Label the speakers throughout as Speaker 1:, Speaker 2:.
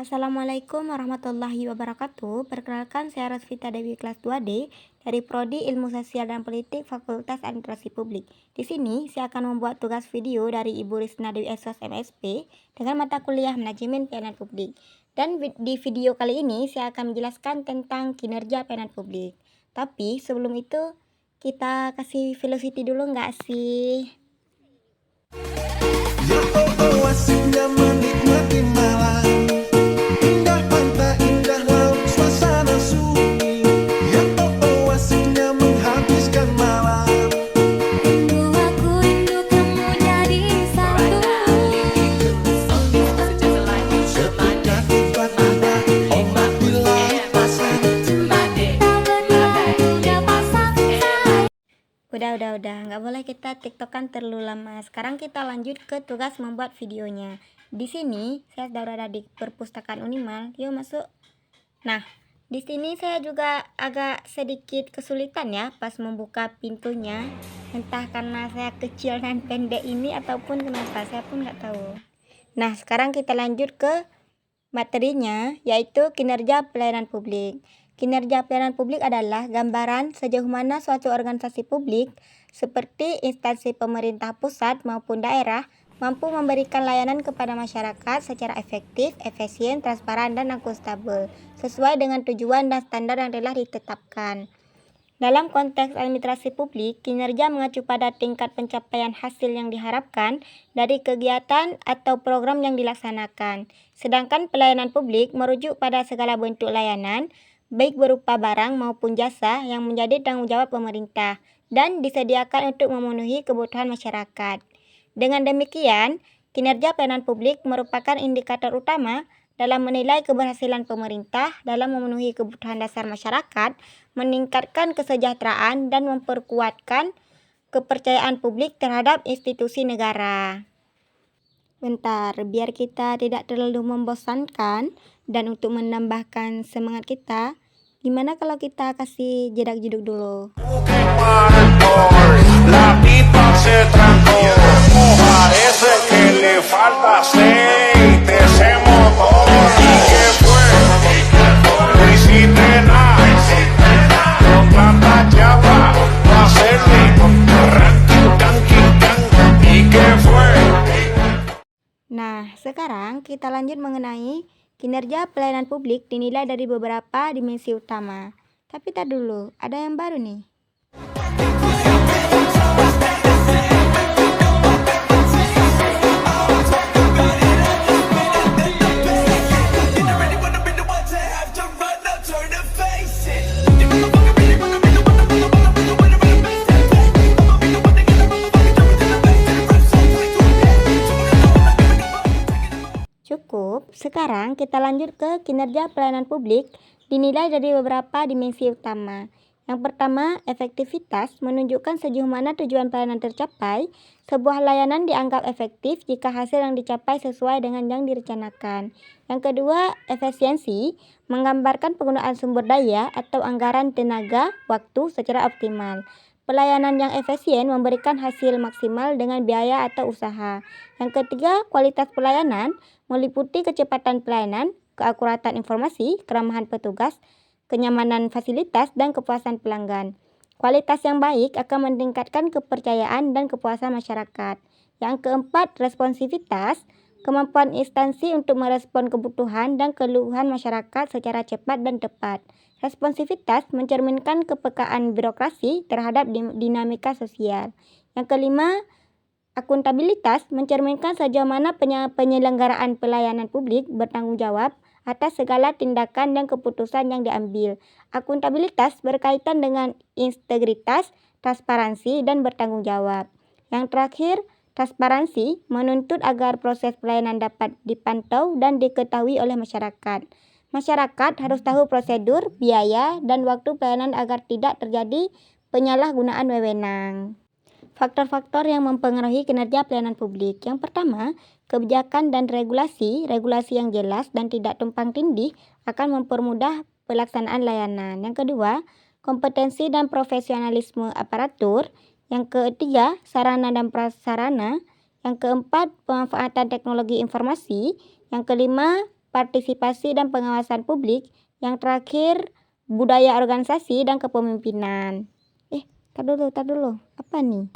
Speaker 1: Assalamualaikum warahmatullahi wabarakatuh. Perkenalkan, saya Rosvita Dewi kelas 2D dari Prodi Ilmu Sosial dan Politik Fakultas Administrasi Publik. Di sini saya akan membuat tugas video dari Ibu Risna Dewi Esos MSP dengan mata kuliah Manajemen Pelayanan Publik. Dan di video kali ini saya akan menjelaskan tentang kinerja pelayanan publik. Tapi sebelum itu kita kasih velocity dulu nggak sih?
Speaker 2: Asiknya menikmati malam, indah pantai, indah laut, suasana sunyi. Ya asiknya menghabiskan malam.
Speaker 3: Rindu aku, rindu kamu jadi satu.
Speaker 2: Seketika tiba-tiba ombak di laut pasang.
Speaker 3: Tak bernada pasang sayang.
Speaker 1: Udah, nggak boleh kita tiktokan terlalu lama. Sekarang kita lanjut ke tugas membuat videonya. Di sini saya sudah berada di perpustakaan Unimal. Yuk masuk. Nah, di sini saya juga agak sedikit kesulitan ya pas membuka pintunya. Entah karena saya kecil dan pendek ini ataupun kenapa, saya pun nggak tahu. Nah, sekarang kita lanjut ke materinya, yaitu kinerja pelayanan publik. Kinerja pelayanan publik adalah gambaran sejauh mana suatu organisasi publik seperti instansi pemerintah pusat maupun daerah mampu memberikan layanan kepada masyarakat secara efektif, efisien, transparan, dan akuntabel sesuai dengan tujuan dan standar yang telah ditetapkan. Dalam konteks administrasi publik, kinerja mengacu pada tingkat pencapaian hasil yang diharapkan dari kegiatan atau program yang dilaksanakan. Sedangkan pelayanan publik merujuk pada segala bentuk layanan, baik berupa barang maupun jasa yang menjadi tanggung jawab pemerintah dan disediakan untuk memenuhi kebutuhan masyarakat. Dengan demikian, kinerja pelayanan publik merupakan indikator utama dalam menilai keberhasilan pemerintah dalam memenuhi kebutuhan dasar masyarakat, meningkatkan kesejahteraan, dan memperkuatkan kepercayaan publik terhadap institusi negara. Bentar, biar kita tidak terlalu membosankan dan untuk menambahkan semangat kita, gimana kalau kita kasih jedak-jeduk dulu?
Speaker 4: La pipa se trancó, parece que le falta aceite ese motor. ¿Y qué fue? No hiciste nada, con tanta chapa pa' hacerle ranking, tanking, tan. ¿Y qué fue?
Speaker 1: Nah, sekarang kita lanjut mengenai kinerja pelayanan publik dinilai dari beberapa dimensi utama. Tapi tak dulu, ada yang baru nih. Cukup, sekarang kita lanjut ke kinerja pelayanan publik dinilai dari beberapa dimensi utama. Yang pertama, efektivitas menunjukkan sejauh mana tujuan pelayanan tercapai. Sebuah layanan dianggap efektif jika hasil yang dicapai sesuai dengan yang direncanakan. Yang kedua, efisiensi menggambarkan penggunaan sumber daya atau anggaran tenaga, waktu secara optimal. Pelayanan yang efisien memberikan hasil maksimal dengan biaya atau usaha. Yang ketiga, kualitas pelayanan meliputi kecepatan pelayanan, keakuratan informasi, keramahan petugas, kenyamanan fasilitas, dan kepuasan pelanggan. Kualitas yang baik akan meningkatkan kepercayaan dan kepuasan masyarakat. Yang keempat, responsivitas, kemampuan instansi untuk merespon kebutuhan dan keluhan masyarakat secara cepat dan tepat. Responsivitas mencerminkan kepekaan birokrasi terhadap dinamika sosial. Yang kelima, akuntabilitas mencerminkan sejauh mana penyelenggaraan pelayanan publik bertanggung jawab atas segala tindakan dan keputusan yang diambil. Akuntabilitas berkaitan dengan integritas, transparansi, dan bertanggung jawab. Yang terakhir, transparansi menuntut agar proses pelayanan dapat dipantau dan diketahui oleh masyarakat. Masyarakat harus tahu prosedur, biaya, dan waktu pelayanan agar tidak terjadi penyalahgunaan wewenang. Faktor-faktor yang mempengaruhi kinerja pelayanan publik. Yang pertama, kebijakan dan regulasi. Regulasi yang jelas dan tidak tumpang tindih akan mempermudah pelaksanaan layanan. Yang kedua, kompetensi dan profesionalisme aparatur. Yang ketiga, sarana dan prasarana. Yang keempat, pemanfaatan teknologi informasi. Yang kelima, partisipasi dan pengawasan publik. Yang terakhir, budaya organisasi dan kepemimpinan. Tar dulu. Apa nih?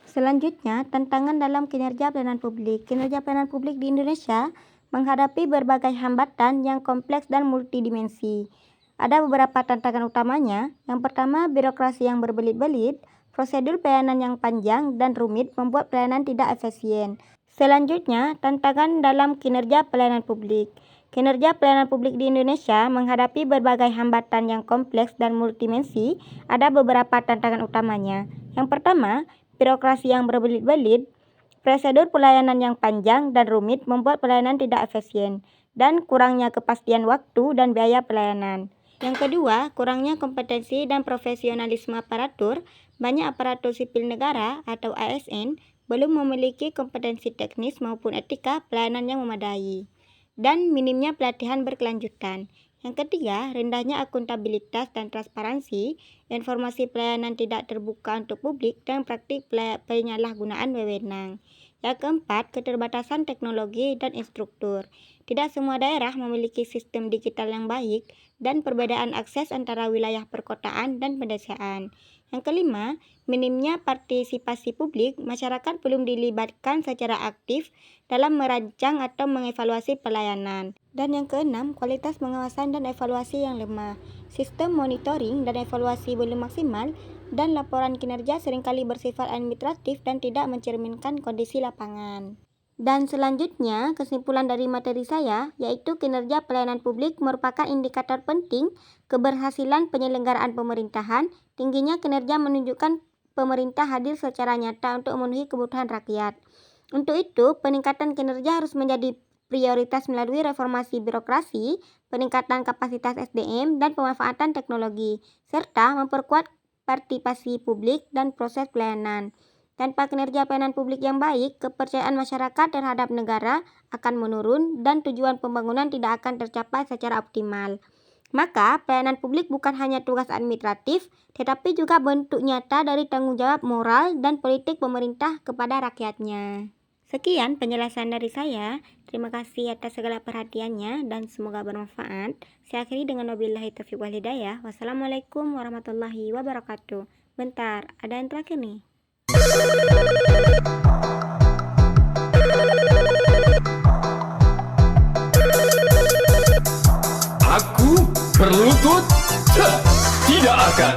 Speaker 1: Selanjutnya, tantangan dalam kinerja pelayanan publik. Kinerja pelayanan publik di Indonesia menghadapi berbagai hambatan yang kompleks dan multidimensi. Ada beberapa tantangan utamanya. Yang pertama, birokrasi yang berbelit-belit, prosedur pelayanan yang panjang dan rumit membuat pelayanan tidak efisien. Selanjutnya, tantangan dalam kinerja pelayanan publik. Kinerja pelayanan publik di Indonesia menghadapi berbagai hambatan yang kompleks dan multidimensi. Ada beberapa tantangan utamanya. Yang pertama, birokrasi yang berbelit-belit, prosedur pelayanan yang panjang dan rumit membuat pelayanan tidak efisien, dan kurangnya kepastian waktu dan biaya pelayanan. Yang kedua, kurangnya kompetensi dan profesionalisme aparatur. Banyak aparatur sipil negara atau ASN belum memiliki kompetensi teknis maupun etika pelayanan yang memadai. Dan minimnya pelatihan berkelanjutan. Yang ketiga, rendahnya akuntabilitas dan transparansi, informasi pelayanan tidak terbuka untuk publik, dan praktik penyalahgunaan wewenang. Yang keempat, keterbatasan teknologi dan instruktur. Tidak semua daerah memiliki sistem digital yang baik dan perbedaan akses antara wilayah perkotaan dan pedesaan. Yang kelima, minimnya partisipasi publik. Masyarakat belum dilibatkan secara aktif dalam merancang atau mengevaluasi pelayanan. Dan yang keenam, kualitas pengawasan dan evaluasi yang lemah. Sistem monitoring dan evaluasi belum maksimal, dan laporan kinerja seringkali bersifat administratif dan tidak mencerminkan kondisi lapangan. Dan selanjutnya, kesimpulan dari materi saya, yaitu kinerja pelayanan publik merupakan indikator penting keberhasilan penyelenggaraan pemerintahan. Tingginya kinerja menunjukkan pemerintah hadir secara nyata untuk memenuhi kebutuhan rakyat. Untuk itu, peningkatan kinerja harus menjadi prioritas melalui reformasi birokrasi, peningkatan kapasitas SDM, dan pemanfaatan teknologi, serta memperkuat partisipasi publik dan proses pelayanan. Tanpa kinerja pelayanan publik yang baik, kepercayaan masyarakat terhadap negara akan menurun dan tujuan pembangunan tidak akan tercapai secara optimal. Maka, pelayanan publik bukan hanya tugas administratif, tetapi juga bentuk nyata dari tanggung jawab moral dan politik pemerintah kepada rakyatnya. Sekian penjelasan dari saya. Terima kasih atas segala perhatiannya dan semoga bermanfaat. Saya akhiri dengan wabillahi taufiq wal hidayah. Wassalamualaikum warahmatullahi wabarakatuh. Bentar, ada yang terakhir nih.
Speaker 5: Aku berlutut tidak akan.